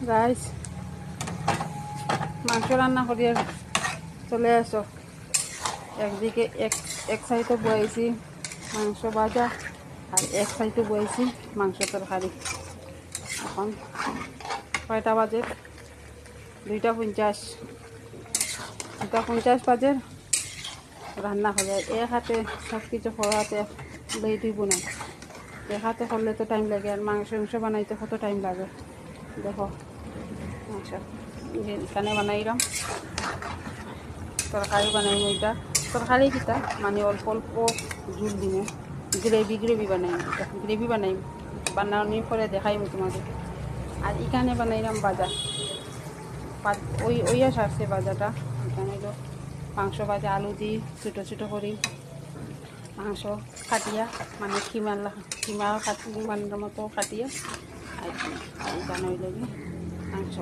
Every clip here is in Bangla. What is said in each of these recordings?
গাইস মাংস রান্না করিয়া চলে আসো। একদিকে এক সাইডে বয়েছি মাংস ভাজা আর এক সাইডে বয়েছি মাংস তরকারি। এখন কয়টা বাজে? 2:50। 2:50 বাজে রান্না হয়ে যায়। এক হাতে সব কিছু করাতে লেট হইব না। এক হাতে করলে তো টাইম লাগে, আর মাংস বানাইতে কত টাইম লাগে। দেখো মাংস এখানে বানাইলাম, তরকারি বানাইম। ওইটা তরকারি কিটা মানে অল্প অল্প ঝুল দিব, গ্রেভি বানাইম। গ্রেভি বানাইম, বানানোর পরে দেখাইম তোমাদের। আর এখানে বানাইলাম বাজা। ওইয়া সারছে বাজাটা। এখানে হলো মাংস ভাজা, আলু দিই ছোটো ছোটো করি মাংস কাটিয়া, মানে কিমা কাটিমার মতো কাটিয়া। আর এখানে হইল মাংস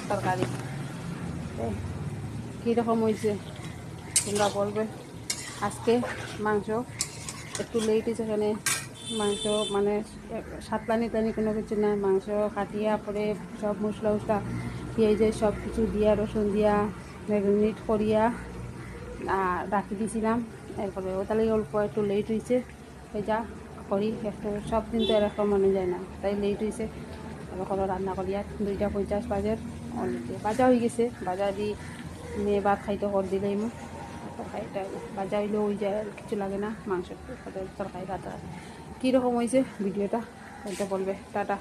তরকারি। কীরকম হয়েছে তোমরা বলবে। আজকে মাংস একটু লেট হয়েছে। এখানে মাংস মানে সাতলানি টানি কোনো কিছু না, মাংস কাটিয়া পরে সব মশলা উসলা পেঁয়াজের সব কিছু দিয়া, রসুন দিয়া ম্যারিনেট করিয়া রাখি দিয়েছিলাম। এরপরে ওটালে অল্প একটু লেট হয়েছে। যা করি একটু, সব দিন তো এরকম মনে যায় না, তাই লেট হয়েছে। এরকম রান্না করিয়া 2:50 বাজে অলরেডি বাজা হয়ে গেছে। বাজা দিয়ে মেয়ে ভাত খাইতে কর দিলেই মো তরকারিটা বাজা হইলেও ওই যায়, আর কিছু লাগে না। মাংস তরকারি ভাত কীরকম হয়েছে ভিডিওটা এটা বলবে। টাটা।